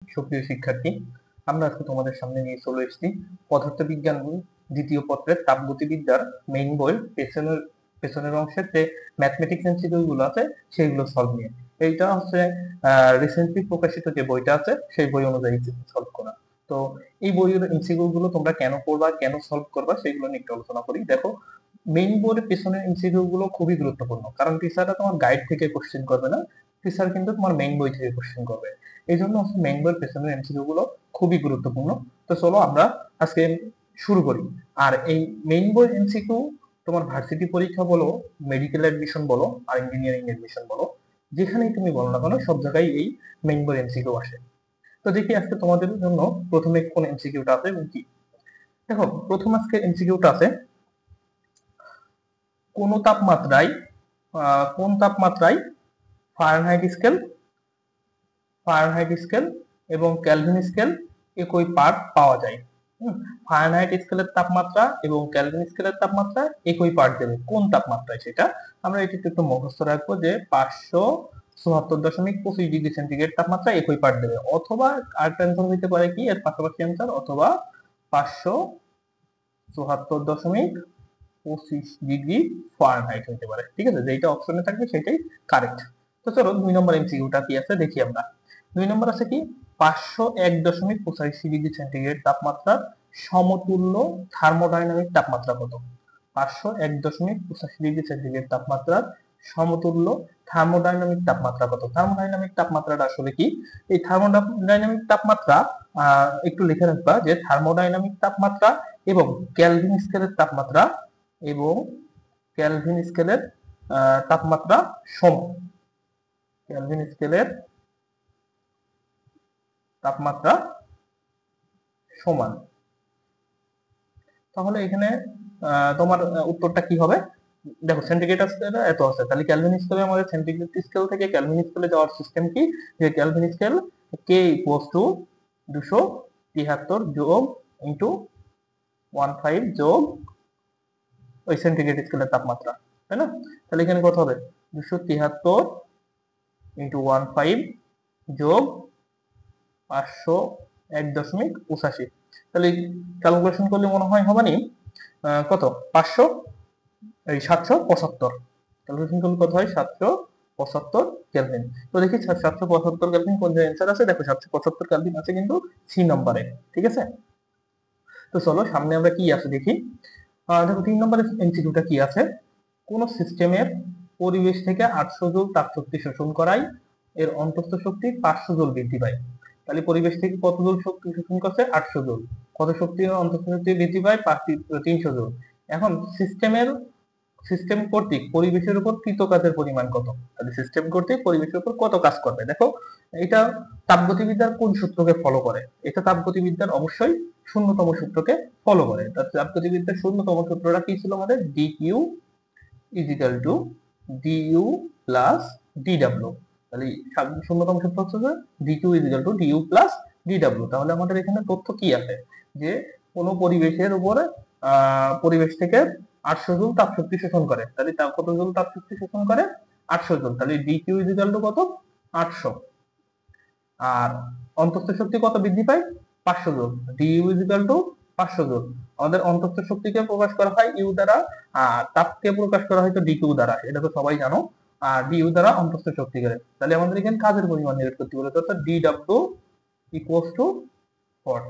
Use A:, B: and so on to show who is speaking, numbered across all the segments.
A: সুপ্রিয় শিক্ষার্থী, আমরা আজকে তোমাদের সামনে নিয়ে চলে এসেছি পদার্থবিজ্ঞান দ্বিতীয় পত্রের তাপগতিবিদ্যার মেইন বইয়ের পেছনের অংশের যে ম্যাথমেটিক্স এমসিকিউ গুলো আছে সেইগুলো সলভ নিয়ে। এইটা হচ্ছে রিসেন্টলি প্রকাশিত যে বইটা আছে সেই বই অনুযায়ী সলভ করা। তো এই বইয়ের এমসিকিউ গুলো তোমরা কেন পড়বা, কেন সলভ করবা সেগুলো নিয়ে একটু আলোচনা করি। দেখো, মেইন বইয়ের পেছনের এমসিকিউ গুলো খুবই গুরুত্বপূর্ণ, কারণ টিচাররা তোমার গাইড থেকে কোশ্চেন করবে না, টিচার কিন্তু তোমার মেইন বই থেকে কোশ্চেন করবে। এই জন্য মেইন বইয়ের পেছনের এমসিকিউ গুলো খুবই গুরুত্বপূর্ণ। তো চলো আমরা আজকে শুরু করি। আর এই মেইন বইয়ের এমসিকিউ তোমার ভার্সিটি পরীক্ষা বলো, মেডিকেল এডমিশন বলো, আর ইঞ্জিনিয়ারিং এডমিশন বলো, যেখানেই তুমি বলো না কেন সব জায়গায় এই মেইন বইয়ের এমসিকিউ আসে। তো দেখি আজকে তোমাদের জন্য প্রথমে কোন এমসিকিউটা আছে এবং কি। দেখো, প্রথম আজকে এমসিকিউটা আছে, কোন তাপমাত্রায় ফারেনহাইট স্কেল এবং কেলভিন স্কেল একই পার্ট পাওয়া যায়। ফারেনহাইট স্কেলের তাপমাত্রা এবং কেলভিন স্কেলের তাপমাত্রা একই পার্ট দেবে, কোন তাপমাত্রায় সেটা আমরা এটা একটু মুখস্থ রাখবো যে 574.25 ডিগ্রি সেন্টিগ্রেড তাপমাত্রা একই পার্ট দেবে, অথবা আরেকটা অ্যান্সার হইতে পারে কি এর পাশাপাশি অ্যান্সার, অথবা 574.25 ডিগ্রি ফারেনহাইট হইতে পারে। ঠিক আছে, যেটা অপশনে থাকবে সেটাই কারেক্ট। তো চলো 2 নম্বর এমসিকিউটা কি আছে দেখি আমরা। 2 নম্বর আছে কি, 501.85 ডিগ্রি সেন্টিগ্রেড তাপমাত্রার সমতুল্য থার্মোডাইনামিক তাপমাত্রা কত? 501.85 ডিগ্রি সেন্টিগ্রেড তাপমাত্রার সমতুল্য থার্মোডাইনামিক তাপমাত্রা কত? থার্মোডাইনামিক তাপমাত্রাটা আসলে কি? এই থার্মোডাইনামিক তাপমাত্রা একটু লিখে রাখবা যে থার্মোডাইনামিক তাপমাত্রা এবং কেলভিন স্কেলের তাপমাত্রা সম। কেলভিন স্কেলের তাপমাত্রা সমান। তাহলে এখানে তোমার উত্তরটা কি হবে? দেখো, সেন্টিগ্রেড স্কেলে এত আছে, তাহলে কেলভিন স্কেলে আমাদের সেন্টিগ্রেড স্কেল থেকে কেলভিন স্কেলে যাওয়ার সিস্টেম কি, যে কেলভিন স্কেল K = 273 যোগ ইনটু 15 যোগ ওই সেন্টিগ্রেড স্কেলের তাপমাত্রা, তাই না? তাহলে এখানে কত হবে? 273 ইনটু 15 যোগ 501.85। তাহলে ক্যালকুলেশন করলে মনে হয় হবে নি কত, 775। ক্যালকুলেশন করলে কত হয়? 775 কেলভিন। তো দেখি 775 কেলভিন কোন যে অ্যান্সার আছে। দেখো, 775 কেলভিন আছে কিন্তু সি নম্বরে। ঠিক আছে, তো চলো সামনে আমরা কি আছে দেখি। দেখো 3 নম্বরের এমসিকিউটা কি আছে, কোন সিস্টেমের পরিবেশ থেকে 800 জুল তাপশক্তি শোষণ করায় এর অন্তঃস্থ শক্তি 500 জুল বৃদ্ধি পায়। তাহলে পরিবেশ থেকে কত জুল শক্তি শোষণ করছে? 800 জুল। কত শক্তি অন্তঃস্থ শক্তি বৃদ্ধি পায়? 300 জুল। এখন সিস্টেম কর্তৃক পরিবেশের উপর কৃত কাজের পরিমাণ কত? তাহলে সিস্টেম কর্তৃক পরিবেশের উপর কত কাজ করবে। দেখো, এটা তাপগতিবিদ্যার কোন সূত্রকে ফলো করে? এটা তাপগতিবিদ্যার অবশ্যই শূন্যতম সূত্রকে ফলো করে। তাপগতিবিদ্যার শূন্যতম সূত্রটা কি ছিল আমাদের? D Q equal to D U plus D W. তাহলে শূন্যতম সূত্র হচ্ছে যে D Q equal to D U plus D W. তাহলে আমাদের এখানে তথ্য কি আছে যে কোন পরিবেশের উপরে পরিবেশ থেকে 800 জুল তাপশক্তি শোষণ করে, তাহলে কত জুল তাপশক্তি শোষণ করে? 800 জুল। তাহলে ডিকিউ ইজিক্যাল টু কত? 800। আর অন্তঃস্থ শক্তি কত বৃদ্ধি পায়? 500 joule. D U equal to 500 joule. আমাদের অন্তঃস্থ শক্তিকে প্রকাশ করা হয় ইউ দ্বারা, আর তাপকে প্রকাশ করা হয় তো ডিকিউ দ্বারা, এটা তো সবাই জানো। আর ডিইউ দ্বারা অন্তঃস্থ শক্তি করে। তাহলে আমাদের এখানে কাজের পরিমাণ নির্ণয় করতে বলে, অর্থাৎ ডিডব্লিউ ইকুয়ালস টু হোয়াট?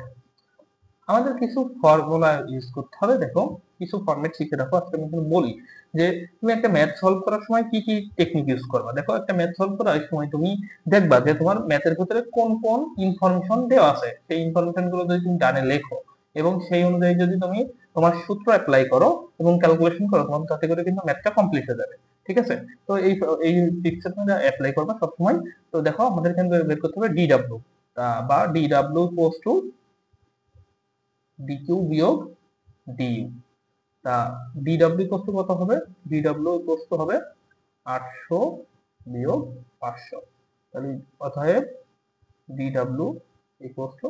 A: আমাদের কিছু ফর্মুলা ইউজ করতে হবে। দেখো, কিছু ফরম্যাট শিখে রাখো। আজকে আমি বলি যে তুমি একটা ম্যাথ সলভ করার সময় কি কি টেকনিক ইউজ করবা। দেখো, একটা ম্যাথ সলভ করার সময় তুমি দেখবা যে তোমার ম্যাথের ভিতরে কোন কোন ইনফরমেশন দেওয়া আছে, সেই ইনফরমেশন গুলো যদি তুমি জানে লেখো এবং সেই অনুযায়ী যদি তুমি তোমার সূত্র অ্যাপ্লাই করো এবং ক্যালকুলেশন করো, তোমার তাতে করে কিন্তু ম্যাথটা কমপ্লিট হয়ে যাবে। ঠিক আছে, তো এই টিপসটা তুমি অ্যাপ্লাই করবা সবসময়। তো দেখো, আমাদের এখানে বের করতে হবে ডিডব্লিউ বা ডিডব্লিউ ইকুয়ালস টু ডিকিউ বিয়োগ ডিইউ। তা ডিডব্লিউ ইকুয়ালস টু কত হবে? ডিডব্লিউ ইকুয়ালস টু হবে 800 বিয়োগ 500। তাহলে অতএব ডিডব্লিউ ইকুয়ালস টু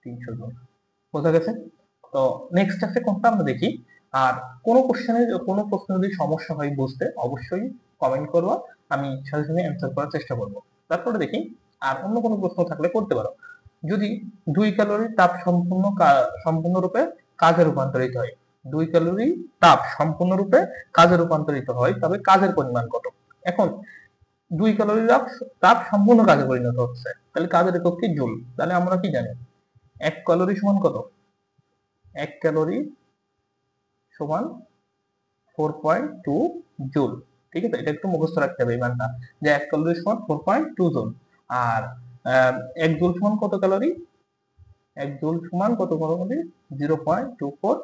A: 300 জুল। বোঝা গেছে? তো নেক্সট আছে কোনটা আমরা দেখি। আর কোনো প্রশ্ন যদি সমস্যা হয় বুঝতে, অবশ্যই কমেন্ট করবা, আমি সাথে সাথে অ্যান্সার করার চেষ্টা করব। তারপরে দেখি আর অন্য কোনো প্রশ্ন থাকলে করতে পারো। যদি 2 ক্যালোরি তাপ সম্পূর্ণরূপে কাজে রূপান্তরিত হয়, 2 ক্যালোরি তাপ সম্পূর্ণরূপে কাজে রূপান্তরিত হয়, তবে কাজের পরিমাণ কত? এখন 2 ক্যালোরি তাপ সম্পূর্ণ কাজে পরিণত হচ্ছে, তাহলে কাজের একক কি? জুল। তাহলে আমরা কি জানি 1 ক্যালোরি সমান কত? 1 ক্যালোরি সমান 4.2 জুল। ঠিক আছে, এটা একটু মুখস্থ রাখতে হবে এই মানটা, যে 1 ক্যালোরি সমান 4.2 জুল। আর 1 জুল সমান কত ক্যালোরি? 1 জুল সমান কত ক্যালোরি? 0.24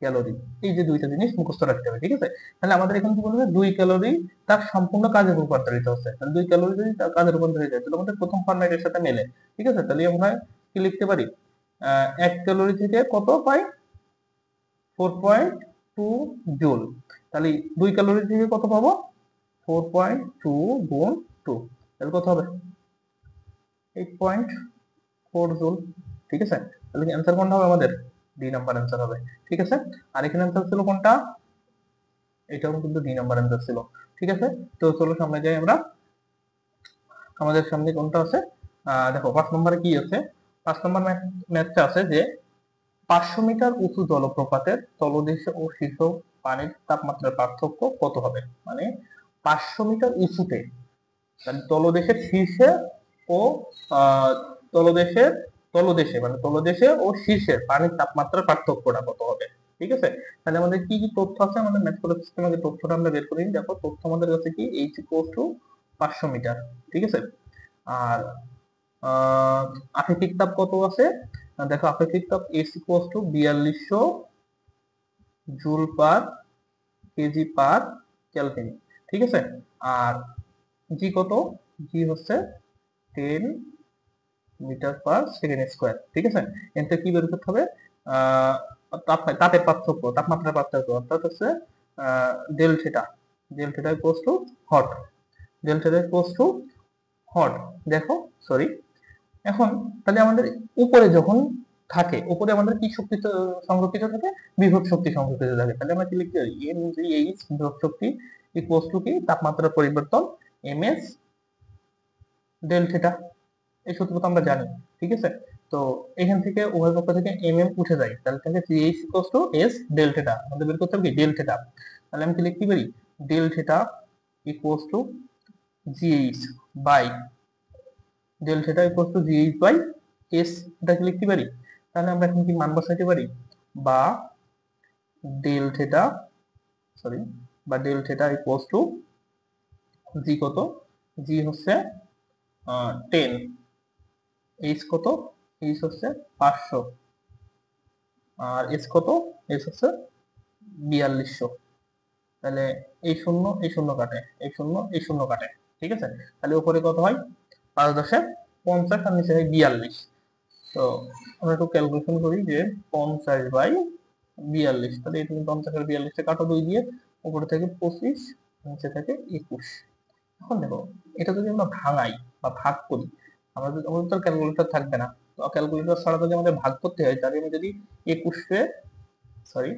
A: ক্যালোরি। এই যে দুইটা জিনিস মুখস্থ রাখতে হবে। ঠিক আছে, তাহলে আমাদের এখানে কি বলবে? 2 ক্যালোরি তার সম্পূর্ণ কাজে রূপান্তরিত হচ্ছে। তাহলে 2 ক্যালোরি যদি তার কাজে রূপান্তরিত হয়, তাহলে আমাদের প্রথম ফরম্যাটের সাথে মেলে। ঠিক আছে, তাহলে আমরা কি লিখতে পারি? 1 ক্যালোরি থেকে কত পাই? 4.2 জুল। তাহলে 2 ক্যালোরি থেকে কত পাবো? 4.2 গুণ 2, তাহলে কত হবে? 8.4 জুল। ঠিক আছে, তাহলে অ্যান্সার কোনটা হবে আমাদের? ডি নাম্বার অ্যান্সার হবে। ঠিক আছে, আর এখানে অ্যান্সার ছিল কোনটা? এটাও কিন্তু ডি নাম্বার অ্যান্সার ছিল। ঠিক আছে, তো চলো সামনে যাই আমরা। আমাদের সামনে কোনটা আছে? দেখো 5 নম্বরে কি আছে? 5 নম্বর ম্যাথটা আছে যে 500 মিটার উঁচু জলপ্রপাতের তলদেশে ও শীর্ষ পানির তাপমাত্রার পার্থক্য কত হবে? মানে 500 মিটার উঁচুতে, মানে তলদেশের শীর্ষে ও আহ, তলদেশের মানে তলদেশে ও শীর্ষের পানির তাপমাত্রার পার্থক্যটা কত হবে? ঠিক আছে, তাহলে আমাদের কি কি তথ্য আছে? আমাদের ম্যাথমেটিক্স সিস্টেমে তথ্যটা আমরা বের করে নিই। দেখো তথ্য আমাদের কাছে কি? h = 500 metre. ঠিক আছে, আর আপেক্ষিক তাপ কত আছে? দেখো আপেক্ষিক তাপ h = 4200 joule per KG per kelvin. ঠিক আছে, আর জি কত? জি হচ্ছে 10 মিটার পার সেকেন্ড স্কোয়ার। ঠিক আছে, এতে কি বের করতে হবে? তাপের পার্থক্য, তাপমাত্রার পার্থক্য, অর্থাৎ হচ্ছে del theta. Del theta equals to hot. Del theta equals to hot. দেখো সরি, এখন তাহলে আমাদের উপরে যখন থাকে, উপরে আমাদের কি শক্তি সংরক্ষিত থাকে? বিভব শক্তি সংরক্ষিত থাকে। তাহলে আমরা কি লিখতে পারি? এম জি এইচ বিভব শক্তি ইকুয়ালস টু কি? তাপমাত্রার পরিবর্তন এম এস ডেল থিটা। এই সূত্র তো আমরা জানি। ঠিক আছে, তো এখান থেকে উভয় পক্ষ থেকে এম এম উঠে যায়, তাহলে থাকে G H equals to S del theta. আমাদের বের করতে হবে কি? Del theta. তাহলে আমি কি লিখতে পারি? Del theta equals to G H by del theta equals to G H by S, এটাকে লিখতে পারি। তাহলে আমরা এখন কি মান বসাইতে পারি? বা ডেল থিটা, সরি, বা ডেল থিটা ইকুয়ালস টু জি কত? জি হচ্ছে 10, এইচ কত? এইচ হচ্ছে 500, আর এস কত? এস হচ্ছে 4200। তাহলে এই শূন্য এই শূন্য কাটে, এই শূন্য এই শূন্য কাটে। ঠিক আছে, তাহলে উপরে কত হয়? 5×10⁻50 আর নিচে হয় 42। তো আমরা একটু ক্যালকুলেশন করি যে 50/42, তাহলে এই তুমি 50 আর 42 কাটো 2 দিয়ে, উপরে থেকে 25, নিচে থেকে 21। এখন দেখো এটা যদি আমরা ভাঙাই বা ভাগ করি, আমাদের তো ক্যালকুলেটর থাকবে না। তো ক্যালকুলেটর ছাড়া যদি আমাদের ভাগ করতে হয়, তাহলে আমি যদি 21 সরি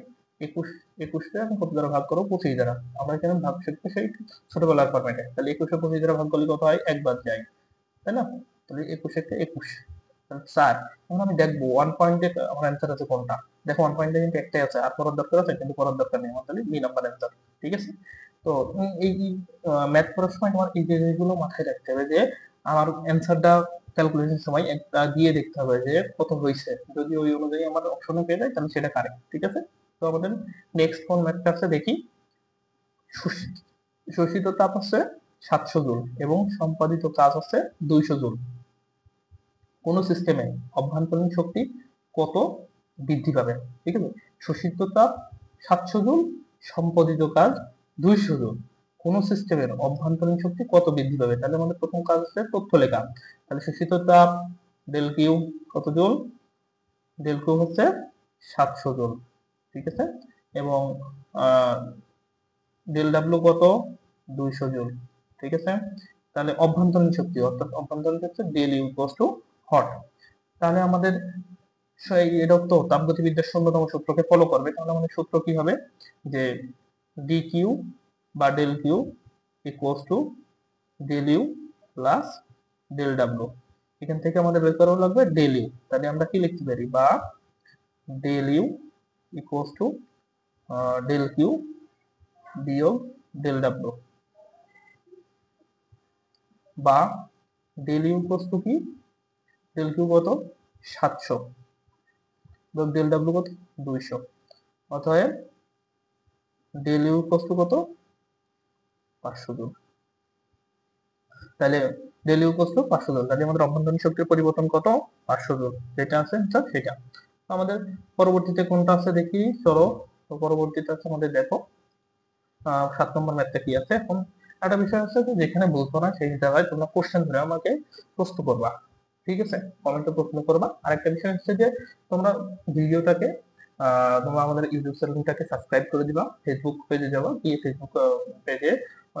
A: 21 21 এখন কত দ্বারা ভাগ করো? 25 দ্বারা। আমরা এখানে ভাগ শিখতে সেই ছোটবেলার ফরম্যাটে। তাহলে 21 25 দ্বারা ভাগ করলে কত হয়? একবার যায়, তাই না? তাহলে 21 কে 21, তাহলে 4। এখন আমি দেখবো 1 পয়েন্টে আমার অ্যান্সার আছে কোনটা। দেখো 1 পয়েন্টে কিন্তু একটাই আছে, আর করার দরকার আছে? কিন্তু করার দরকার নেই, আমার তাহলে বি নাম্বার অ্যান্সার। ঠিক আছে, তো এই ম্যাথ করার সময় তোমার এই জিনিসগুলো মাথায় রাখতে হবে যে আমার অ্যান্সারটা ক্যালকুলেশন সময় একটা দিয়ে দেখতে হবে যে কত হয়েছে। যদি ওই অনুযায়ী আমার অপশনে পেয়ে যায়, তাহলে সেটা কারেক্ট। ঠিক আছে, তো আমাদের নেক্সট কোন ম্যাথটা আছে দেখি। শোষিত তাপ হচ্ছে 700 জুল এবং সম্পাদিত কাজ হচ্ছে 200 জুল। কোন সিস্টেমে অভ্যন্তরীণ শক্তি কত বৃদ্ধি পাবে? ঠিক আছে, শোষিত তাপ 700 জুল, সম্পাদিত কাজ 200 জুল। কোন সিস্টেমের অভ্যন্তরীণ শক্তি কত বৃদ্ধি পাবে? তাহলে আমাদের প্রথম কাজ হচ্ছে তথ্য লেখা। তাহলে শোষিত তাপ ডেল কিউ কত জুল? ডেল কিউ হচ্ছে 700 জুল। ঠিক আছে, এবং ডেল ডাব্লিউ কত? 200 জুল। ঠিক আছে, তাহলে অভ্যন্তরীণ শক্তি, অর্থাৎ অভ্যন্তরীণ শক্তি del U equals to hot. তাহলে আমাদের এটা তো তাপগতিবিদ্যার 16তম সূত্রকে ফলো করবে। তাহলে আমাদের সূত্র কি হবে? যে ডি কিউ বা del Q equals to del U plus del W. এখান থেকে আমাদের বের করা লাগবে ডেল ইউ। তাহলে আমরা কি লিখতে পারি, বা del U equals to del Q বিয়োগ ডেল ডাব্লিউ, বা ডেল ইউ ইকুয়ালস টু কি, ডেল কিউ কত 700 বিয়োগ ডেল ডাব্লিউ কত 200, অতএব ডেল ইউ ইকুয়ালস টু কত 500 জুল। তাহলে del U equals to 500 joule. তাহলে আমাদের অভ্যন্তরীণ শক্তির পরিবর্তন কত 500 জুল, যেটা আছে সেটা। আমাদের পরবর্তীতে কোনটা আছে দেখি, চলো। তো পরবর্তীতে আছে আমাদের, দেখো 7 নম্বর ম্যাথটা কি আছে। এখন একটা বিষয় আছে যে যেখানে বুঝবো না সেই জায়গায় তোমরা কোশ্চেন ধরে আমাকে প্রশ্ন করবা, ঠিক আছে, কমেন্টে প্রশ্ন করবা। আরেকটা বিষয় হচ্ছে যে তোমরা ভিডিওটাকে তোমরা আমাদের ইউটিউব চ্যানেলটাকে সাবস্ক্রাইব করে দিবা, ফেসবুক পেজে যাবা, গিয়ে ফেসবুক পেজে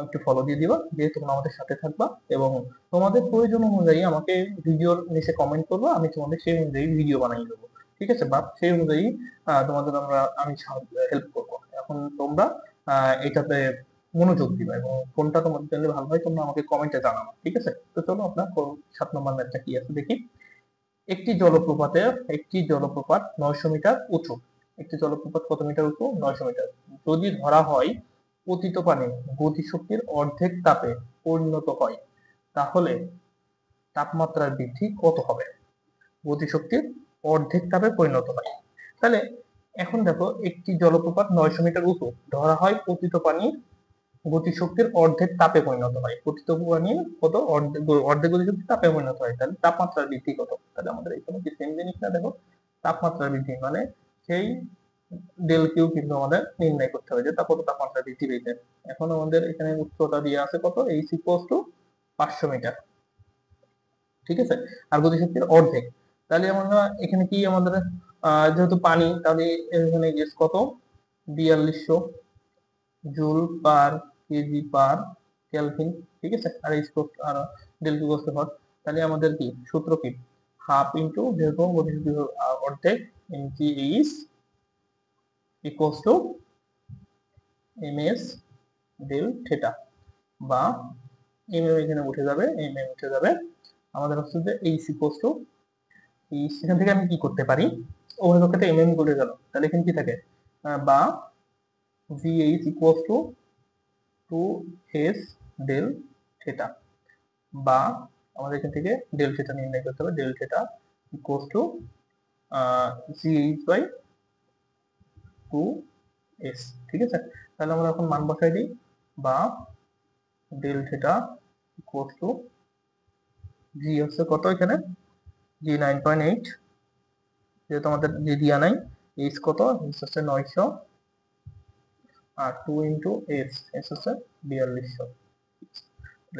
A: একটু ফলো দিয়ে দিবা, দিয়ে তোমরা আমাদের সাথে থাকবা এবং তোমাদের প্রয়োজন অনুযায়ী আমাকে ভিডিওর নিচে কমেন্ট করবা, আমি তোমাদের সেই অনুযায়ী ভিডিও বানিয়ে দেবো, ঠিক আছে, বা সেই অনুযায়ী তোমাদের আমি হেল্প করবো। এখন তোমরা এটাতে মনোযোগ দিবা এবং কোনটা তোমাদের জন্য ভালো হয় তোমরা আমাকে কমেন্টে জানাবা, ঠিক আছে। তো চলো আমরা 7 নম্বর ম্যাথটা কি আছে দেখি। একটি জলপ্রপাত 900 মিটার উঁচু। একটি জলপ্রপাত কত মিটার উঁচু, 900 মিটার। যদি ধরা হয় পতিত পানি গতিশক্তির অর্ধেক তাপে পরিণত হয়, তাহলে তাপমাত্রার বৃদ্ধি কত হবে। গতিশক্তির অর্ধেক তাপে পরিণত হয়, তাহলে এখন দেখো একটি জলপ্রপাত 900 মিটার উঁচু, ধরা হয় পতিত পানি গতিশক্তির অর্ধেক তাপে পরিণত হয়। পতিত পানির কত, অর্ধেক গতিশক্তির তাপে পরিণত হয়, তাহলে তাপমাত্রার বৃদ্ধি কত। তাহলে আমাদের এখানে কি সেম জিনিস না, দেখো তাপমাত্রার বৃদ্ধি মানে সেই ডেল কিউ কিন্তু আমাদের নির্ণয় করতে হবে যে কত তাপমাত্রা বৃদ্ধি পেয়েছে। এখন আমাদের এখানে উচ্চতা দিয়ে আছে কত, এইচ ইকুয়ালস টু 500 মিটার, ঠিক আছে, আর গতিশক্তির অর্ধেক। তাহলে আমরা এখানে কি আমাদের যেহেতু পানি, তাহলে এখানে গেস কত 4200 joule per KG per kelvin, ঠিক আছে, আর এই আর ডেল কিউ বসতে হয়। তাহলে আমাদের কি সূত্র কি, হাফ ইন্টু যেহেতু গতিশক্তি অর্ধেক into H equals to M S del theta, বা এমএম এখানে উঠে যাবে, এমএম উঠে যাবে। আমাদের হচ্ছে যে এইচ ইকুয়ালস টু এইচ, এখান থেকে আমি কি করতে পারি, উভয় পক্ষে এমএম উঠে গেল, তাহলে এখানে কি থাকে, বা V H equals to 2s del theta, বা আমাদের এখান থেকে ডেল থিটা নির্ণয় করতে হবে, del theta equals to gh by 2s, ঠিক আছে। তাহলে আমরা এখন মান বসাই দিই, বা del theta equals to g হচ্ছে কত, এখানে g 9.8, যেহেতু আমাদের g দিয়া নাই, h কত, h হচ্ছে 900, আর 2 ইন্টু s হচ্ছে 4200।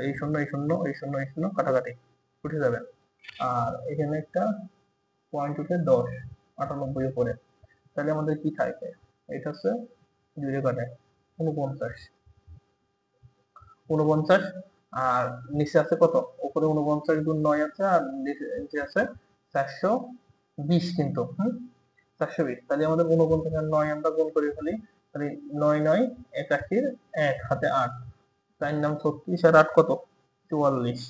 A: এই শূন্য এই শূন্য এই শূন্য এই শূন্য কাটাকাটি উঠে যাবে, আর এখানে একটা পয়েন্ট উঠে 10, 98 উপরে, তাহলে আমাদের কি থাকে, এটা হচ্ছে 2 কাটে 49, 49, আর নিচে আছে কত, উপরে 49 গুণ 9 আছে, আর নিচে আছে 420, কিন্তু 420। তাহলে আমাদের 49 আর 9 আমরা গুণ করে ফেলি, তাহলে 9 9 81, 1 হাতে 8, 4 নাম 36, আর 8 কত 44,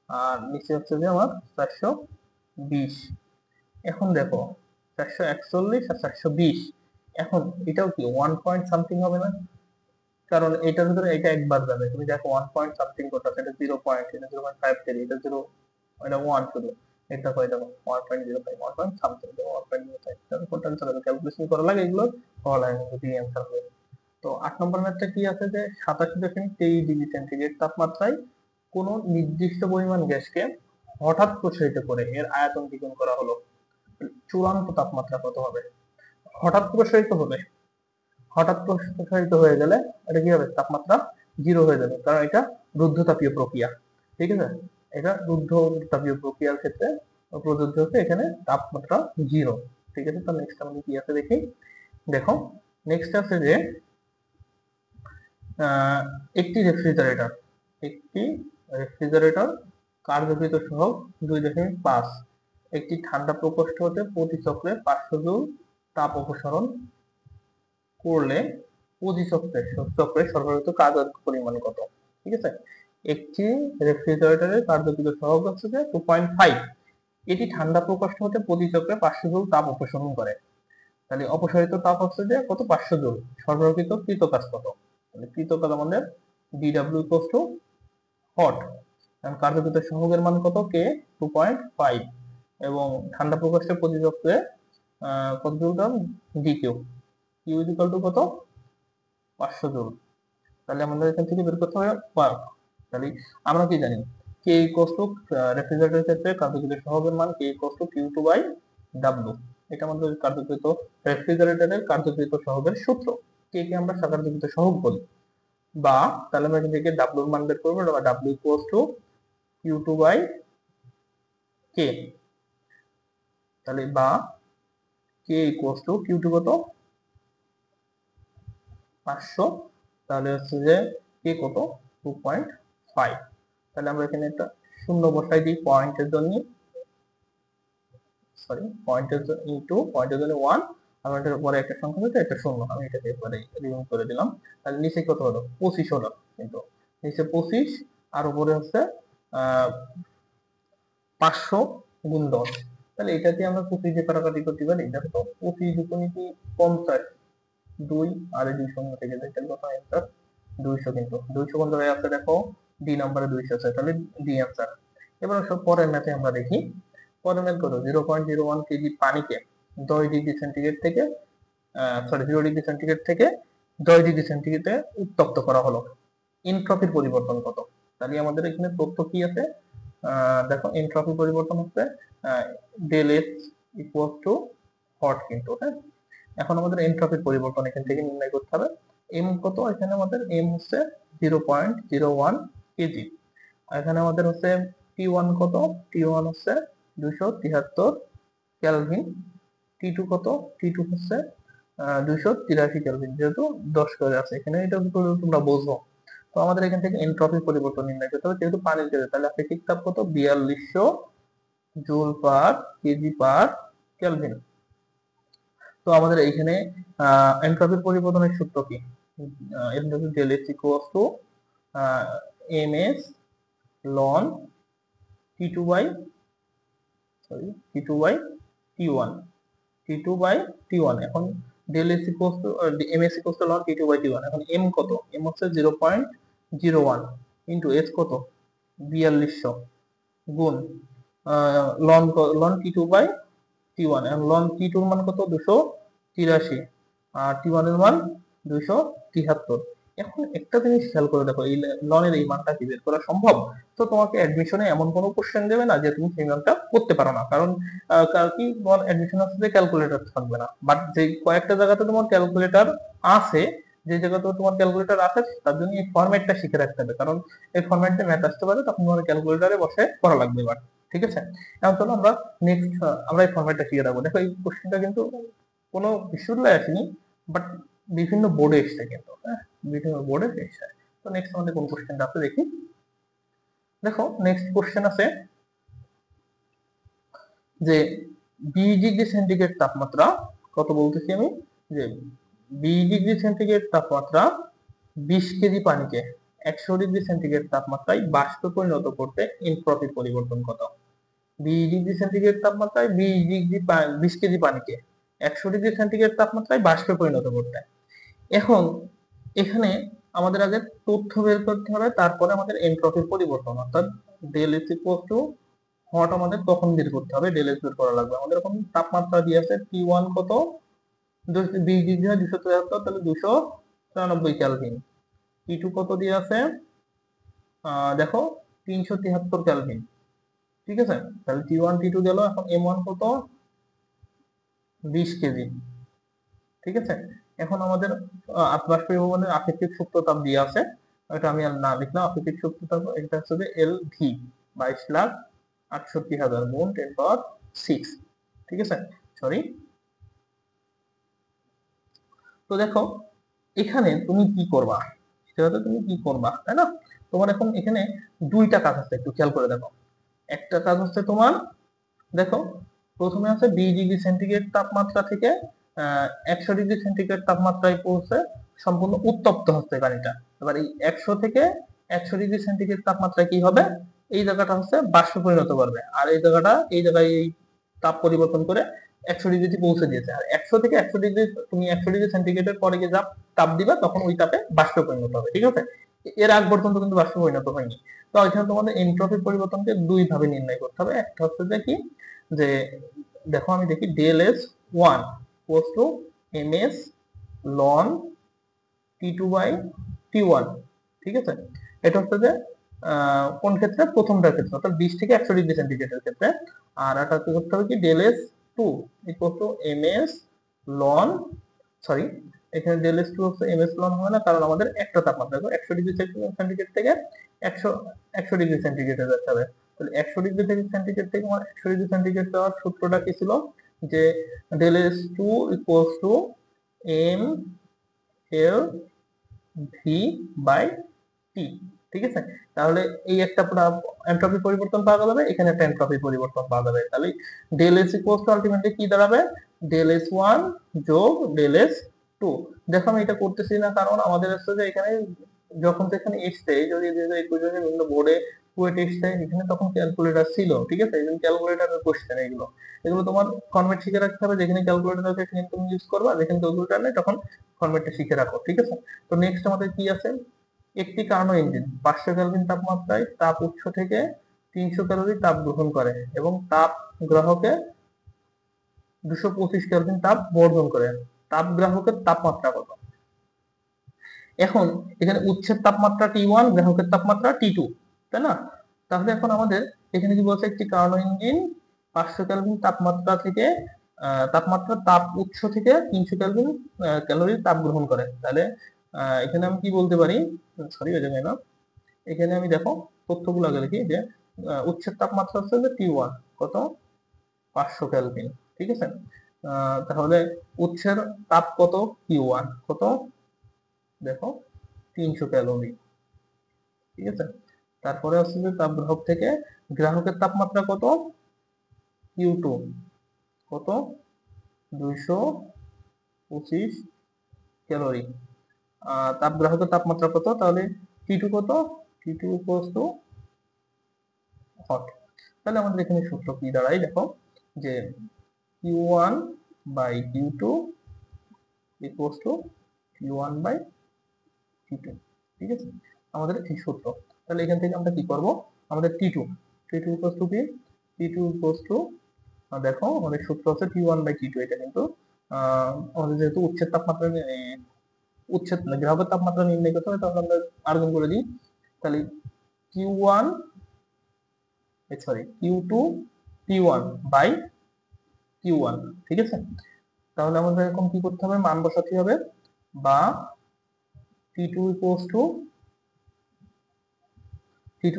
A: আর নিচে হচ্ছে যে আমার 420। এখন দেখো 441 আর 420, এখন এটাও কি 1 পয়েন্ট সামথিং হবে না, কারণ এটার ভিতরে এটা একবার যাবে, তুমি দেখো 1 পয়েন্ট সামথিং কোটা, এটা 0 পয়েন্ট, এটা 0.53, এটা 0, এটা 1 শুধু, এটা কয় দেখো 1.05, 1 পয়েন্ট সামথিং, 1.05, তাহলে কোনটা চলে যাবে, ক্যালকুলেশন করা লাগে, এগুলো করা লাগে যদি অ্যান্সার হবে। তো 8 নম্বর ম্যাথটা কি আছে যে 87.23 ডিগ্রি সেন্টিগ্রেড তাপমাত্রায় কোন নির্দিষ্ট পরিমাণ গ্যাসকে হঠাৎ প্রসারিত করে এর আয়তন দ্বিগুণ করা হলো, চূড়ান্ত তাপমাত্রা কত হবে। হঠাৎ প্রসারিত হলে, হঠাৎ প্রসারিত হয়ে গেলে এটা কি হবে, তাপমাত্রা 0 হয়ে যাবে, কারণ এটা রুদ্ধতাপীয় প্রক্রিয়া, ঠিক আছে, এটা রুদ্ধতাপীয় প্রক্রিয়ার ক্ষেত্রে প্রযোজ্য হচ্ছে এখানে তাপমাত্রা 0, ঠিক আছে। তো নেক্সট আমাদের কি আছে দেখি, দেখো নেক্সট আছে যে একটি রেফ্রিজারেটর কার্যকৃত সহগ 2.5, একটি ঠান্ডা প্রকোষ্ঠ হতে প্রতি চক্রে 500 জুল তাপ অপসারণ করলে প্রতি চক্রে সরবরাহিত কাজের পরিমাণ কত, ঠিক আছে। একটি রেফ্রিজারেটরের কার্যকৃত সহগ হচ্ছে যে 2.5। এটি ঠান্ডা প্রকোষ্ঠ হতে প্রতি চক্রে 500 জুল তাপ অপসারণ করে। তাহলে অপসারিত তাপ হচ্ছে যে কত, 500 জুল। সরবরাহকৃত কৃত কাজ কত, তাহলে কৃত কাজ আমাদের dw ইকুয়ালস টু হট, কারণ কার্যকৃত সহগের মান কত, কে 2.5, এবং ঠান্ডা প্রকোষ্ঠে প্রতি চক্রে কত জুল দাম, ডিকিউ, কিউ ইকুয়াল টু কত, 500 জুল। তাহলে আমাদের এখান থেকে বের করতে হবে ওয়ার্ক। তাহলে আমরা কি জানি, কে ইকুয়ালস টু রেফ্রিজারেটরের ক্ষেত্রে কার্যকৃত সহগের মান K equals to Q two by W. এটা আমাদের কার্যকৃত রেফ্রিজারেটরের কার্যকৃত সহগের সূত্র। কে কে আমরা কার্যকৃত সহগ বলি, বা তাহলে আমরা এখান থেকে ডাব্লিউ এর মান বের করবো, বা W equals to Q two by K. তাহলে বা K equals to Q two কত, 500, তাহলে হচ্ছে যে কে কত, 2.5। তাহলে আমরা এখানে একটা শূন্য বসাই দিই পয়েন্টের জন্য, সরি পয়েন্টের ইনটু পয়েন্টের জন্য 1, আর এটার পরে একটা সংখ্যা হচ্ছে একটা শূন্য, আমি এটাকে পরে রিমুভ করে দিলাম। তাহলে নিচে কত হলো, 25 হলো, কিন্তু নিচে 25 আর উপরে হচ্ছে 500 গুণ 10। তাহলে এটা দিয়ে আমরা 25 দিয়ে কাটাকাটি করতে পারি, এটা তো 25 দুগুণিতি 50, 2 আর এই 2 শূন্য থেকে যায়, তাহলে কত অ্যান্সার 200। কিন্তু 200 কোন জায়গায় আছে দেখো, ডি নম্বরে 200 আছে, তাহলে ডি অ্যান্সার। এবার সব পরের ম্যাথে আমরা দেখি। পরের ম্যাথ কত, 0.01 কেজি পানিকে 10 ডিগ্রি সেন্টিগ্রেড থেকে 0 ডিগ্রি সেন্টিগ্রেড থেকে 10 ডিগ্রি সেন্টিগ্রেডে উত্তপ্ত করা হলো, এনট্রপির পরিবর্তন কত। তাহলে আমাদের এখানে তথ্য কি আছে, দেখো এনট্রপি পরিবর্তন হচ্ছে del S equal to hot, কিন্তু হ্যাঁ। এখন আমাদের এনট্রপির পরিবর্তন এখান থেকে নির্ণয় করতে হবে। এম কত, এখানে আমাদের এম হচ্ছে 0.01 কেজি, এখানে আমাদের হচ্ছে টি ওয়ান কত, টি ওয়ান হচ্ছে 273 কেলভিন, টি টু কত, টি টু হচ্ছে 283 কেলভিন, যেহেতু 10 করে আছে এখানে, এটা তোমরা বুঝবো। তো আমাদের এখান থেকে এনট্রপি পরিবর্তন নির্ণয় করতে হবে, যেহেতু পানির ক্ষেত্রে, তাহলে আপেক্ষিক তাপ কত, 4200 joule per KG per kelvin. তো আমাদের এইখানে এনট্রপির পরিবর্তনের সূত্র কি, entropy del S equals to M S ln T two by T one, T two by T one. এখন del S equals to M S equals to ln T two by T one. এখন M কত, M হচ্ছে 0.01 into S কত, 4200 গুণ ln ln T two by T one. এখন ln টি টুর মান কত, 283, আর T one এর মান 273। এখন একটা জিনিস খেয়াল করে দেখো, এই লনের এই মানটা কি বের করা সম্ভব? তো তোমাকে অ্যাডমিশনে এমন কোনো কোশ্চেন দেবে না যে তুমি সেই মানটা করতে পারো না, কারণ কি তোমার অ্যাডমিশন আসলে ক্যালকুলেটর থাকবে না, বাট যে কয়েকটা জায়গাতে তোমার ক্যালকুলেটর আছে, যে জায়গাতে তোমার ক্যালকুলেটর আছে তার জন্য এই ফরম্যাটটা শিখে রাখতে হবে, কারণ এই ফরম্যাটে ম্যাথ আসতে পারে, তখন তোমার ক্যালকুলেটরে বসে করা লাগবে এবার। ঠিক আছে, এখন চলো আমরা নেক্সট, আমরা এই ফরম্যাটটা শিখে রাখবো। দেখো এই কোশ্চেনটা কিন্তু কোনো বিশ্ববিদ্যালয়ে আসেনি, বাট বিভিন্ন বোর্ডে এসছে, কিন্তু হ্যাঁ বিভিন্ন বোর্ডে এসছে। তো নেক্সট আমাদের কোন কোশ্চেনটা আছে দেখি। দেখো নেক্সট কোশ্চেন আছে যে 20 ডিগ্রি সেন্টিগ্রেড তাপমাত্রা, কত বলতেছি আমি, যে 20 ডিগ্রি সেন্টিগ্রেড তাপমাত্রা 20 কেজি পানিকে 100 ডিগ্রি সেন্টিগ্রেড তাপমাত্রায় বাষ্পে পরিণত করতে এনট্রপির পরিবর্তন কত। 20 ডিগ্রি সেন্টিগ্রেড তাপমাত্রায় 20 কেজি পানিকে 100 ডিগ্রি সেন্টিগ্রেড তাপমাত্রায় বাষ্পে পরিণত করতে। এখন এখানে আমাদের আগে তথ্য বের করতে হবে, তারপরে আমাদের এনট্রপির পরিবর্তন, অর্থাৎ del S equal to hot আমাদের তখন বের করতে হবে, ডেল এস বের করা লাগবে। আমাদের এখন তাপমাত্রা দিয়ে আছে টি ওয়ান কত, 20 ডিগ্রি হয় 273, তাহলে 294 কেলভিন। টি টু কত দিয়ে আছে, দেখো 373 কেলভিন। ঠিক আছে, তাহলে টি ওয়ান টি টু গেল। এখন এম ওয়ান কত, 20 কেজি। ঠিক আছে, এখন আমাদের বাষ্পীভবনের আপেক্ষিক সুপ্ত তাপ দিয়ে আছে, এটা আমি আর না লিখলাম, আপেক্ষিক সুপ্ত তাপ এটা হচ্ছে যে এল ভি, 22,68,000 গুণ 10⁶। ঠিক আছে, সরি। তো দেখো এখানে তুমি কি করবা, সেটা তুমি কি করবা, তাই না? তোমার এখন এখানে দুইটা কাজ আছে, একটু খেয়াল করে দেখো। একটা কাজ হচ্ছে তোমার, দেখো প্রথমে আছে 20 ডিগ্রি সেন্টিগ্রেড তাপমাত্রা থেকে 100 ডিগ্রি সেন্টিগ্রেড তাপমাত্রায় পৌঁছে সম্পূর্ণ উত্তপ্ত হচ্ছে পানিটা। এবার এই 100 থেকে 100°C তাপমাত্রা কি হবে, এই জায়গাটা হচ্ছে বাষ্পে পরিণত করবে, আর এই জায়গায় এই তাপ পরিবর্তন করে 100°তে পৌঁছে দিয়েছে। আর 100 থেকে 100°, তুমি 100°C পরে গিয়ে যা তাপ দিবা তখন ওই তাপে বাষ্পে পরিণত হবে, ঠিক আছে। এর আগ পর্যন্ত কিন্তু বাষ্পে পরিণত হয়নি। তো এখানে তোমাদের এনট্রপি পরিবর্তনকে দুই ভাবে নির্ণয় করতে হবে। একটা হচ্ছে যে কি, যে দেখো আমি দেখি del S one equal to M S ln T2/T1, ঠিক আছে। এটা হচ্ছে যে কোন ক্ষেত্রে, প্রথমটার ক্ষেত্রে অর্থাৎ 20 থেকে 100°C ক্ষেত্রে। আর এটা কি করতে হবে কি, del S two equal to M S ln, sorry এখানে ডেল এস টু হচ্ছে এম এস লন হবে না, কারণ আমাদের একটা তাপমাত্রা 100°C থেকে 100°C যেতে হবে। তাহলে 100°C থেকে আমার 100°C যাওয়ার সূত্রটা কি ছিল, যে del S two equal to M L V by T, ঠিক আছে। তাহলে এই একটা এন্ট্রপি পরিবর্তন পাওয়া যাবে, এখানে একটা এন্ট্রপি পরিবর্তন পাওয়া যাবে। তাহলে del S equals to ultimately কি দাঁড়াবে, ডেল এস ওয়ান যোগ ডেল এস টু। দেখো আমি এটা করতেছি না, কারণ আমাদের হচ্ছে যে এখানে যখন যেখানে এসছে, যদি বিভিন্ন বোর্ডে কুয়েট এসছে এখানে তখন ক্যালকুলেটর ছিল, ঠিক আছে। এই ক্যালকুলেটরের কোশ্চেন এগুলো, এগুলো তোমার ফরম্যাট শিখে রাখতে হবে। যেখানে ক্যালকুলেটর আছে সেখানে তুমি ইউজ করবা, যেখানে ক্যালকুলেটর নেই তখন ফরম্যাটটা শিখে রাখো, ঠিক আছে। তো নেক্সট আমাদের কি আছে, একটি কার্নো ইঞ্জিন 500 কেলভিন তাপমাত্রায় তাপ উৎস থেকে 300 ক্যালোরি তাপ গ্রহণ করে এবং তাপ গ্রাহকে 225 কেলভিন তাপ বর্জন করে। তাপ গ্রাহকের তাপমাত্রা কত? এখন এখানে উৎসের তাপমাত্রা T1, গ্রাহকের তাপমাত্রা T2, তাই না। তাহলে এখন আমাদের এখানে কি বলছে, একটি কার্নো ইঞ্জিন 500 কেলভিন তাপমাত্রা থেকে তাপ উৎস থেকে 300 কেলভিন ক্যালোরি তাপ গ্রহণ করে। তাহলে এখানে আমি কি বলতে পারি, সরি ওই জায়গায় না, এখানে আমি দেখো তথ্যগুলো আগে লিখি, যে উৎসের তাপমাত্রা হচ্ছে যে T1 কত, 500 কেলভিন, ঠিক আছে। তাহলে উৎসের তাপ কত, Q1 কত, দেখো 300 ক্যালোরি, ঠিক আছে। তারপরে হচ্ছে যে তাপ গ্রাহক থেকে গ্রাহকের তাপমাত্রা কত, Q2 কত, 225 ক্যালোরি। তাপ গ্রাহকের তাপমাত্রা কত, তাহলে T2 কত, T2 ইকুয়ালস টু হট। তাহলে আমাদের এখানে সূত্র কি দাঁড়ায়, দেখো যে Q1 by Q2 equals to Q1 by T2, ঠিক আছে, আমাদের এই সূত্র। তাহলে এখান থেকে আমরা কি করব, আমাদের T2 ইকুয়ালস টু কি, T2 ইকুয়ালস টু, দেখো আমাদের সূত্র হচ্ছে T1 বাই T2। এটা কিন্তু আমাদের যেহেতু উচ্ছেদ তাপমাত্রা উচ্ছেদ না গ্রাহকের তাপমাত্রা নির্ণয় করতে হবে, তাহলে আমরা আর্গুন করে দিই। তাহলে Q1 sorry Q2 T1 by Q1, ঠিক আছে। তাহলে আমাদের এখন কি করতে হবে, মান বসাতে হবে, বা T2 ইকুয়ালস টু Q2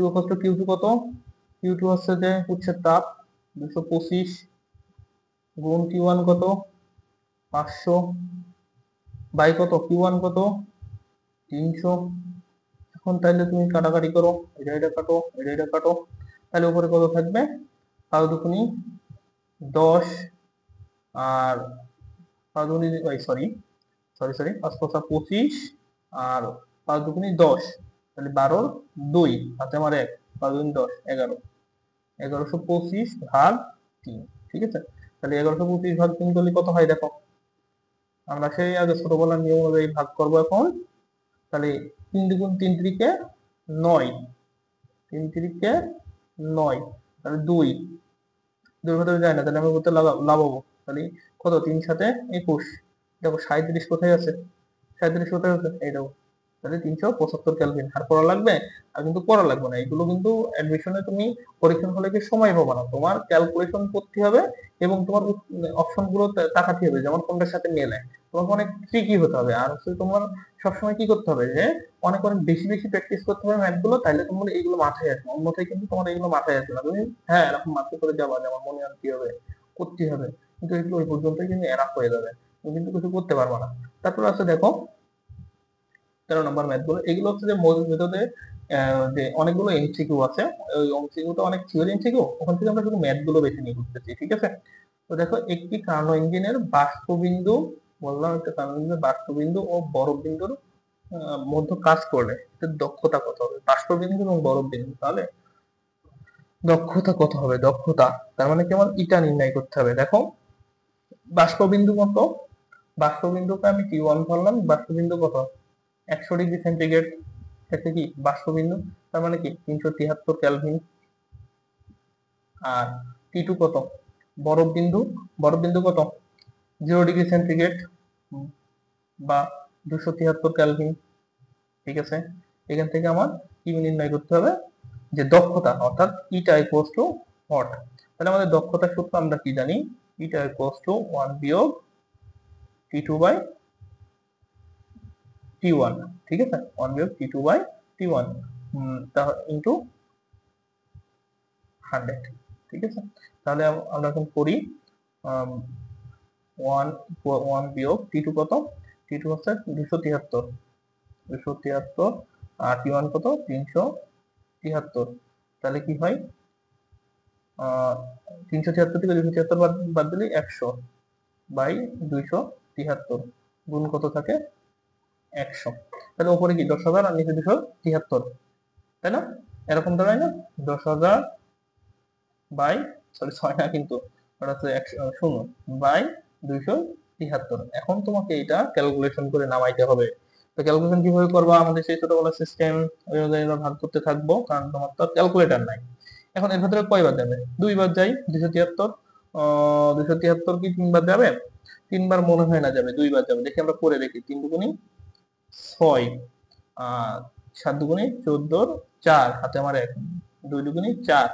A: কত, Q2 হচ্ছে যে উচ্ছেদ তাপ 225 গুণ T1 কত 500 বাই কত, Q1 কত 300। এখন তাহলে তুমি কাটাকাটি করো, এটা কাটো, এটা কাটো, তাহলে উপরে কত থাকবে, 5 দুগুনি 10, আর 5 দুগুনি সরি 5 5 25, আর 5 দুগুনি 10, তাহলে 12 2 হাতে আমার 1, 5 দুগুনি 10 11, 1125 ভাগ 3, ঠিক আছে। তাহলে 1125 ভাগ 3 করলে কত হয়, দেখো আমরা সেই আগে ছোটবেলার নিয়ম অনুযায়ী ভাগ করবো এখন। তাহলে 3 দুগুণ 3 তিরিকে 9, 3 তিরিকে 9, তাহলে 2 ভেতরে যায় না, তাহলে আমি করতে লাগাবো। তাহলে কত, 3 সাথে 21, দেখো 37 কোথায় আছে, 37 কোথায় আছে, এই দেখো, তাহলে 375 ক্যালভিন। আর পড়া লাগবে, আর কিন্তু পড়া লাগবে না, এগুলো কিন্তু অ্যাডমিশনে তুমি পরীক্ষা হলে কি সময় পাবে না, তোমার ক্যালকুলেশন করতে হবে এবং তোমার অপশন গুলো তাকাতে হবে যেমন কোনটার সাথে মেলে। তোমাকে অনেক ট্রিকি হতে হবে, আর হচ্ছে তোমার সবসময় কি করতে হবে, যে অনেক বেশি বেশি প্র্যাকটিস করতে হবে ম্যাথ গুলো, তাইলে তোমার এইগুলো মাথায় আসবে, অন্যথায় কিন্তু তোমার এগুলো মাথায় আসবে না। তুমি হ্যাঁ এরকম মাথায় করে যাবা, যেমন মনে রাখতে হবে, করতে হবে, কিন্তু এগুলো ওই পর্যন্তই কিন্তু এরাপ হয়ে যাবে, তুমি কিন্তু কিছু করতে পারবে না। তারপর আছে দেখো 13 নম্বর ম্যাথ গুলো, এগুলো হচ্ছে যে মৌলিক মেথডে যে অনেকগুলো এমসিকিউ আছে, ওই এমসিকিউ তো অনেক থিওরি এমসিকিউ, ওখান থেকে আমরা শুধু ম্যাথ গুলো বেছে নিয়ে করতেছি, ঠিক আছে। তো দেখো একটি কার্নো ইঞ্জিনের বাষ্পবিন্দু, বললাম একটা কার্নো ইঞ্জিনের বাষ্পবিন্দু ও বরফ বিন্দুর মধ্য কাজ করলে এটার দক্ষতা কত হবে, বাষ্পবিন্দু এবং বরফ বিন্দু, তাহলে দক্ষতা কত হবে, দক্ষতা তার মানে কি আমার ইটা নির্ণয় করতে হবে। দেখো বাষ্পবিন্দু কত, বাষ্পবিন্দুকে আমি T1 ধরলাম, বাষ্পবিন্দু কত 100°C, এটা কি বাষ্পবিন্দু, তার মানে কি 373 কেলভিন। আর T2 কত, বরফ বিন্দু, বরফ বিন্দু কত 0°C বা 273 কেলভিন। ঠিক আছে, এখান থেকে আমার কি নির্ণয় করতে হবে, যে দক্ষতা অর্থাৎ ইটা ইকুয়ালস টু হট। তাহলে আমাদের দক্ষতার সূত্র আমরা কি জানি, ইটা ইকুয়ালস টু 1 বিয়োগ T2 বাই T1। ঠিক আছে, 1 বিয়োগ T2 বাই T1 ইন্টু 100। ঠিক আছে, তাহলে আমরা এখন করি 1 বিয়োগ T2 কত, T2 হচ্ছে 273 আর T1 কত 373। তাহলে কি হয় 373 থেকে 273 বাদ দিলে 100 বাই 273 গুণ কত থাকে 100। তাহলে উপরে কি 10,000 আর নিচে 273, তাই না, এরকম দাঁড়ায় না, 10,000 বাই সরি 6 না কিন্তু ওটা হচ্ছে 0 বাই 273। এখন তোমাকে এটা ক্যালকুলেশন করে নামাইতে হবে। তো ক্যালকুলেশন কিভাবে করবা, আমাদের সেই ছোটবেলার সিস্টেম ওই অনুযায়ী আমরা ভাগ করতে থাকবো, কারণ তোমার তো ক্যালকুলেটর নাই। এখন এর ভেতরে কয়বার যাবে, দুইবার যাই, 273 273 কি তিনবার যাবে, তিনবার মনে হয় না যাবে, দুইবার যাবে। দেখি আমরা করে দেখি, 3 দুগুণি 6 আর 7 দুগুণি 14, 4 হাতে আমার 1, 2 দুগুণি 4,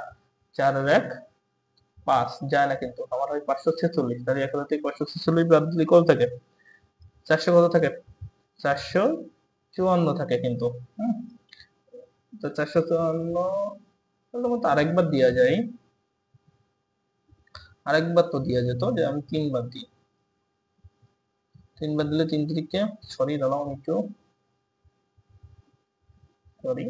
A: 4 আর 1 5, যায় না কিন্তু আমার হয় 546। তাহলে 1000 থেকে 546 বাদ দিলে কত থাকে, 400 কত থাকে, 454 থাকে কিন্তু। তো 454 তো আরেকবার দেওয়া যায়, আরেকবার তো দেওয়া যেত, যে আমি 3বার দিই, 3বার দিলে 3 তিরিকে সরি দাঁড়াও আমি একটু সরি,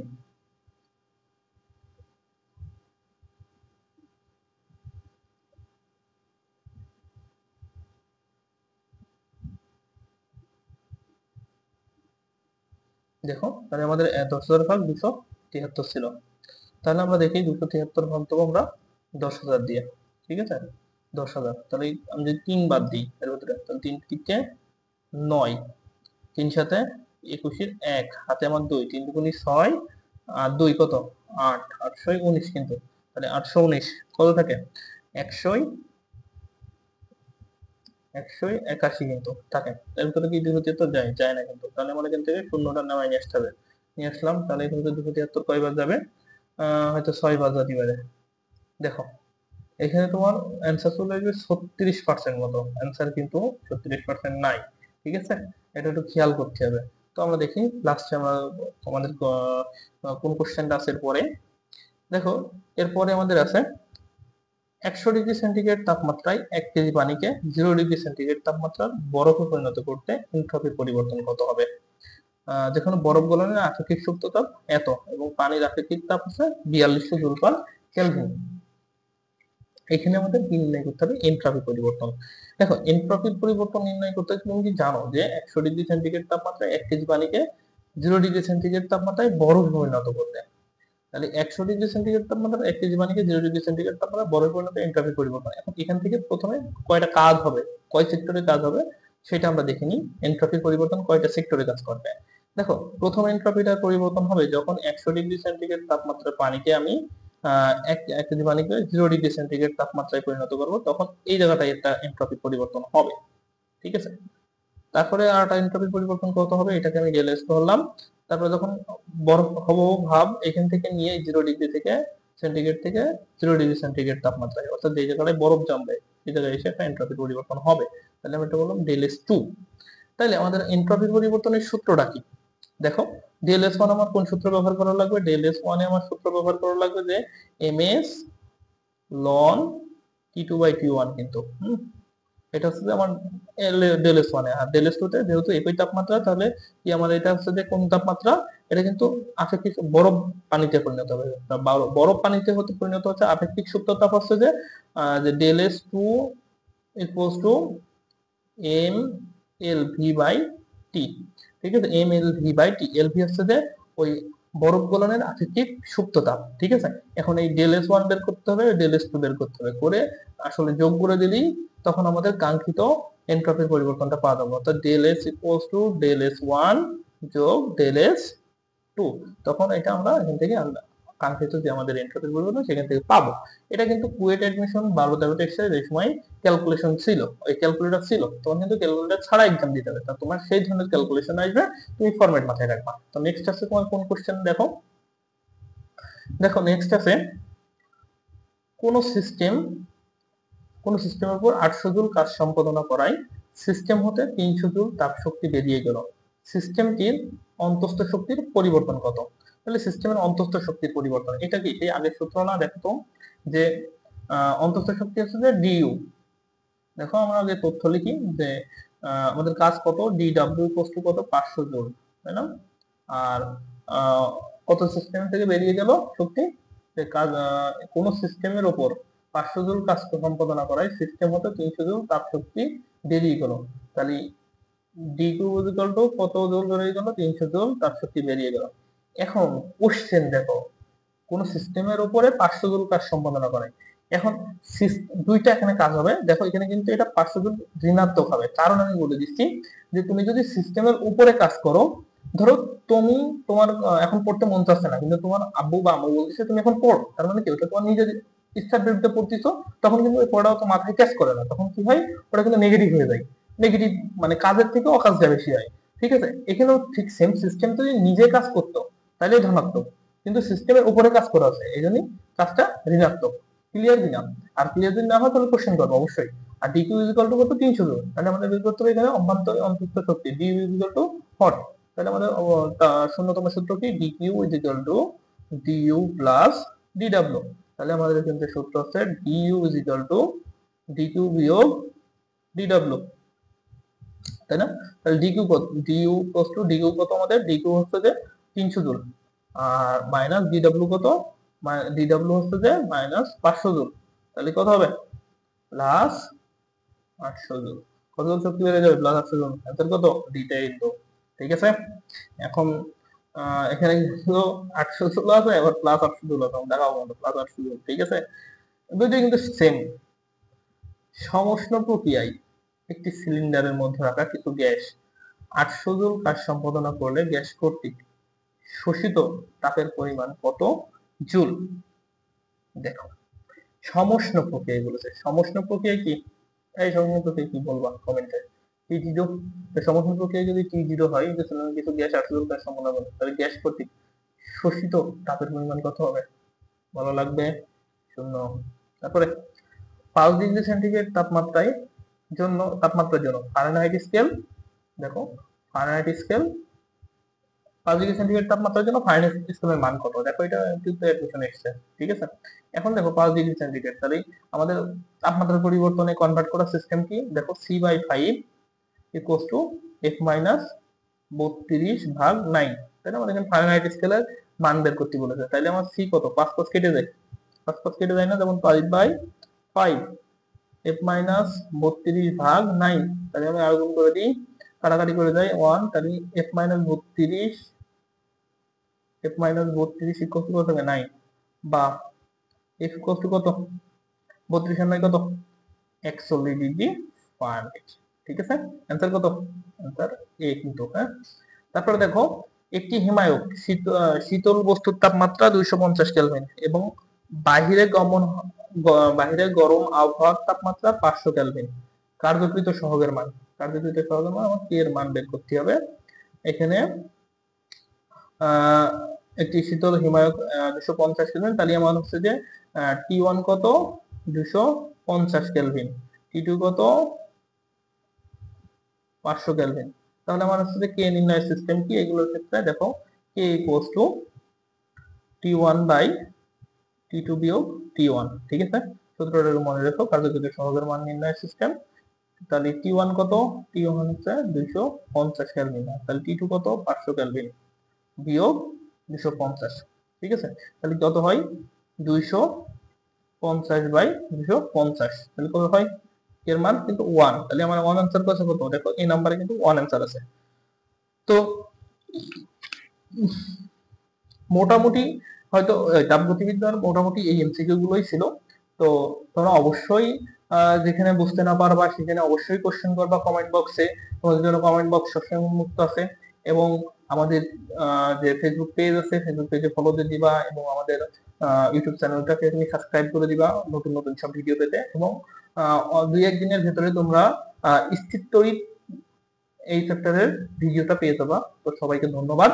A: দেখো তাহলে আমাদের 10,000 ভাগ 273 ছিল। তাহলে আমরা দেখি 273 ভাগ দেবো আমরা 10,000 দিয়ে। ঠিক আছে, 10,000, তাহলে আমি যদি 3বার দিই এর ভিতরে, তাহলে 3 তিরিকে 9, 3 সাথে 21 1 হাতে আমার 2, 3 দুগুণি 6 আর 2 কত 8, 819 কিন্তু। তাহলে 819 কত থাকে, 100 181 কিন্তু থাকে। এর ভিতরে কি 273 যায় না কিন্তু, তাহলে আমাদের এখান থেকে শূন্যটা নামাই নিয়ে আসতে হবে। নিয়ে আসলাম, তাহলে এখান থেকে 273 কয়বার যাবে, হয়তো 6 বার যেতে পারে। দেখো এখানে তোমার অ্যান্সার চলে আসবে 36% মতো, অ্যান্সার কিন্তু 36% নাই। ঠিক আছে, এটা একটু খেয়াল করতে হবে। তো আমরা দেখি লাস্টে আমরা আমাদের কোন কোশ্চেনটা আছে এরপরে। দেখো এরপরে আমাদের আছে 100°C তাপমাত্রায় 1 কেজি পানিকে 0°C তাপমাত্রার বরফে পরিণত করতে এনট্রপির পরিবর্তন কত হবে। যেখানে বরফ গলনের আপেক্ষিক সুপ্ত তাপ এত এবং পানির আপেক্ষিক তাপ হচ্ছে 4200 জুল পার কেলভিন। এখানে আমাদের কি নির্ণয় করতে হবে, এনট্রপি পরিবর্তন। দেখো এনট্রপির পরিবর্তন নির্ণয় করতে তুমি কি জানো যে 100°C তাপমাত্রায় 1 কেজি পানিকে 0°C তাপমাত্রায় বরফে পরিণত করতে। তাহলে 100°C তাপমাত্রা 1 কেজি পানিকে 0°C তাপমাত্রা বরফে পরিণত এনট্রপি পরিবর্তন। এখন এখান থেকে প্রথমে কয়টা কাজ হবে, কয় সেক্টরে কাজ হবে সেটা আমরা দেখে নিই। এনট্রপির পরিবর্তন কয়টা সেক্টরে কাজ করবে। দেখো প্রথম এনট্রপিটার পরিবর্তন হবে যখন 100°C তাপমাত্রার পানিকে আমি এক কেজি পানিকে 0°C তাপমাত্রায় পরিণত করব, তখন এই জায়গাটায় একটা এনট্রপির পরিবর্তন হবে। ঠিক আছে, তারপরে আর একটা এনট্রপির পরিবর্তন কত হবে, এটাকে আমি রিয়েলাইজ করলাম। তারপরে যখন বরফ হব ভাব এখান থেকে নিয়ে 0 ডিগ্রি থেকে সেন্টিগ্রেড থেকে 0 ডিগ্রি সেন্টিগ্রেড তাপমাত্রায়, অর্থাৎ যে জায়গায় বরফ জমবে এই জায়গায় এসে একটা এনট্রপির পরিবর্তন হবে। তাহলে আমি এটা বললাম ΔS2। তাহলে আমাদের এনট্রপির পরিবর্তনের সূত্রটা কি, দেখো ΔS1 আমার কোন সূত্র ব্যবহার করা লাগবে, ΔS1 এ আমার সূত্র ব্যবহার করা লাগবে যে ms ln T2/T1 কিন্তু এটা হচ্ছে যে আমার ΔS1 এ। আর ΔS2 তে যেহেতু একই তাপমাত্রা, তাহলে কি আমার এটা হচ্ছে যে কোন তাপমাত্রা, এটা কিন্তু আপেক্ষিক বরফ পানিতে পরিণত হবে। বরফ পানিতে হতে পরিণত হচ্ছে আপেক্ষিক সুপ্ত তাপ হচ্ছে যে ΔS2 ইকুয়ালস টু mLV/T। ঠিক আছে, M L V by T. L V হচ্ছে যে ওই বরফ গলনের আপেক্ষিক সুপ্ত তাপ। ঠিক আছে, এখন এই ডেল এস ওয়ান বের করতে হবে, ডেল এস টু বের করতে হবে, করে আসলে যোগ করে দিলেই তখন আমাদের কাঙ্ক্ষিত এনট্রপির পরিবর্তনটা পাওয়া যাবে। অর্থাৎ del S equals to del S one যোগ ডেল এস টু। তখন এটা আমরা এখান থেকে কাঙ্ক্ষিত যে আমাদের এনট্রপির পরিবর্তন সেখান থেকে পাবো। এটা কিন্তু কুয়েট অ্যাডমিশন 12-13 টেক্সটের এই সময় ক্যালকুলেশন ছিল, ওই ক্যালকুলেটর ছিল। তোমার কিন্তু ক্যালকুলেটর ছাড়া এক্সাম দিতে হবে, তা তোমার সেই ধরনের ক্যালকুলেশন আসবে, তুমি ফরম্যাট মাথায় রাখবা। তো নেক্সট আছে তোমার কোন কোশ্চেন দেখো। দেখো নেক্সট আছে, কোন সিস্টেম কোন সিস্টেমের উপর 800 জুল কাজ সম্পাদনা করায় সিস্টেম হতে 300 জুল তাপ শক্তি বেরিয়ে গেল, সিস্টেমটির অন্তস্থ শক্তির পরিবর্তন কত? তাহলে সিস্টেমের অন্তস্থ শক্তির পরিবর্তন এটা কি, এই আগের সূত্র না? দেখো যে অন্তস্থ শক্তি হচ্ছে যে ডিইউ। দেখো আমরা আগে তথ্য লিখি যে আমাদের কাজ কত, ডি ডাব্লিউ ইকুয়াল টু কত, 500 জুল, তাই না? আর কত সিস্টেম থেকে বেরিয়ে গেল শক্তি, যে কাজ কোন সিস্টেমের উপর 500 জুল কাজ সম্পাদনা করায় সিস্টেম হতে 300 জুল তাপ শক্তি বেরিয়ে গেল। তাহলে ডি কিউ ইকুয়াল টু কত জুল বেরিয়ে গেল, 300 জুল তাপ শক্তি বেরিয়ে গেল। এখন কোশ্চেন দেখো, কোন সিস্টেমের উপরে 500 জুল কাজ সম্পাদনা করে। এখন দুইটা এখানে কাজ হবে, দেখো এখানে কিন্তু এটা 500 জুল ঋণাত্মক হবে, কারণ আমি বলে দিচ্ছি যে তুমি যদি সিস্টেমের উপরে কাজ করো, ধরো তুমি তোমার এখন পড়তে মন চাচ্ছে না, কিন্তু তোমার আব্বু বা আম্মু বলতেছে তুমি এখন পড়ো, তার মানে কি ওটা তোমার নিজের ইচ্ছার বিরুদ্ধে পড়তেছো, তখন কিন্তু ওই পড়াটা তো মাথায় ক্যাচ করে না, তখন কি হয়, ওটা কিন্তু নেগেটিভ হয়ে যায়। নেগেটিভ মানে কাজের থেকে অকাজটা বেশি হয়। ঠিক আছে, এখানেও ঠিক সেম, সিস্টেম যদি নিজে কাজ করতো তাহলে ধনাত্মক, কিন্তু সিস্টেমের উপরে কাজ করা আছে এই জন্যই কাজটা ঋণাত্মক। ক্লিয়ার কিনা? আর ক্লিয়ার যদি না হয় তাহলে কোশ্চেন করবো অবশ্যই। আর ডি কিউ ইকুয়াল টু কত, 300 জুল, তাহলে আমাদের বের করতে হবে এখানে অভ্যন্তরীণ অন্তস্থ শক্তি, ডি ইকুয়াল টু হট। তাহলে আমাদের শূন্যতম সূত্র কি, D Q equal to D U plus D W. তাহলে আমাদের কিন্তু সূত্র হচ্ছে ডিইউ ইকুয়াল টু ডিকিউ বিয়োগ ডিডব্লিউ, তাই না? তাহলে ডিকিউ কত, ডিইউ প্লাস টু ডিকিউ কত, আমাদের ডিকিউ হচ্ছে যে 300 জুল, আর মাইনাস ডিডব্লিউ কত, ডিডব্লিউ হচ্ছে যে মাইনাস 500 জুল। তাহলে কত হবে, প্লাস 800 জুল। কত জুল শক্তি বেড়ে যাবে, প্লাস 800 জুল। অ্যান্সার কত, ডিটা ইনটু। ঠিক আছে, এখন এখানে কিন্তু 800 জুল আছে, এবার প্লাস 800 জুল আছে, দেখাবো প্লাস 800 জুল। ঠিক আছে, দুইটাই কিন্তু সেম। সমষ্ণ প্রক্রিয়ায় একটি সিলিন্ডারের মধ্যে রাখা কিছু গ্যাস 800 জুল কাজ সম্পাদনা করলে গ্যাস কর্তৃক শোষিত তাপের পরিমাণ কত জুল? দেখো সমষ্ণ প্রক্রিয়া বলেছে, সমষ্ণ প্রক্রিয়া কি, এই সমষ্ণ প্রক্রিয়া কি বলবা কমেন্টে। টি জিরো, সমষ্ণ প্রক্রিয়া যদি টি জিরো হয়, যে কিছু গ্যাস 800 জুল কাজ সম্পাদনা করে, তাহলে গ্যাস কর্তৃক শোষিত তাপের পরিমাণ কত হবে? ভালো লাগবে, শূন্য। তারপরে 5 ডিগ্রি সেন্টিগ্রেড তাপমাত্রার জন্য ফারেনহাইট স্কেল, দেখো ফারেনহাইট স্কেল 5 ডিগ্রি সেন্টিগ্রেড তাপমাত্রার জন্য ফারেনহাইট স্কেলের মান কত? দেখো এটা কিন্তু অ্যাডমিশন এসেছে। ঠিক আছে, এখন দেখো 5 ডিগ্রি সেন্টিগ্রেড, তাহলে আমাদের তাপমাত্রার পরিবর্তনে কনভার্ট করার সিস্টেম কি, দেখো c/5 equals to f minus 32/9। তাই না? আমাদের এখানে ফারেনহাইট স্কেলের মান বের করতে বলেছে, তাইলে আমার c কত, 5 5 কেটে যায়, 5 5 কেটে যায় না, যেমন 5/5 f মাইনাস 32/9। তাহলে আমি আরো গুণ করে দিই, কাটাকাটি করে যাই 1, তাহলে f মাইনাস 32 ইকুয়াল টু কত হবে, 9, বা f ইকুয়াল টু কত, 32 আর 9 কত, 41 ডিগ্রি ফারেনহাইট। ঠিক আছে, অ্যান্সার কত, অ্যান্সার এ কিন্তু। হ্যাঁ, তারপরে দেখো একটি হিমায়ক শীতল বস্তুর তাপমাত্রা 250 কেলভিন এবং বাহিরে গরম আবহাওয়ার তাপমাত্রা 500 কেলভিন, কার্যকৃত সহগের মান, আমার কে এর মান বের করতে হবে। এখানে একটি শীতল হিমায়ক 250 কেলভিন, তাহলে আমার হচ্ছে যে T1 কত, 250 কেলভিন, T2 কত, 500 কেলভিন। তাহলে আমার হচ্ছে যে কে নির্ণয় সিস্টেম কি, এগুলোর ক্ষেত্রে দেখো কে equals two T1 by T2 বিয়োগ T1। ঠিক আছে, সূত্রটা মনে রেখো, কার্যকৃত সহগের মান নির্ণয় সিস্টেম। তাহলে T1 কত, T1 হচ্ছে 250 কেলভিন, তাহলে T2 কত, 500 কেলভিন বিয়োগ 250। ঠিক আছে, তাহলে কত হয়, 250/250, তাহলে কত হয়, এর মান কিন্তু 1, তাহলে আমার 1 आंसर কত, দেখো এই নম্বরে কিন্তু 1 आंसर আছে। তো মোটামুটি হয়তো তাপগতিবিদ্যার মোটামুটি এই এমসিকিউ গুলোই ছিল। তো তোমরা অবশ্যই যেখানে বুঝতে না পারবা সেখানে অবশ্যই কোশ্চেন করবা কমেন্ট বক্সে। তোমাদের জন্য কমেন্ট বক্স সবসময় উন্মুক্ত আছে। এবং আমাদের যে ফেসবুক পেজ আছে, ফেসবুক পেজে ফলো দিয়ে দিবা, এবং আমাদের ইউটিউব চ্যানেলটাকে তুমি সাবস্ক্রাইব করে দিবা নতুন নতুন সব ভিডিও পেতে। এবং দুই একদিনের ভেতরে তোমরা স্থিরতড়িৎ এই চ্যাপ্টারের ভিডিওটা পেয়ে যাবা। তো সবাইকে ধন্যবাদ।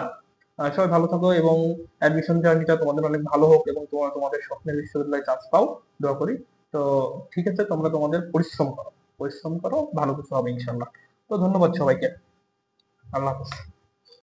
A: সবাই ভালো থাকো এবং অ্যাডমিশন জার্নিটা তোমাদের অনেক ভালো হোক এবং তোমরা তোমাদের স্বপ্নের বিশ্ববিদ্যালয়ে চান্স পাও, দোয়া করি। তো ঠিক আছে, তোমরা তোমাদের পরিশ্রম করো, ভালো কিছু হবে ইনশাল্লাহ। তো ধন্যবাদ সবাইকে। আল্লাহ হাফেজ।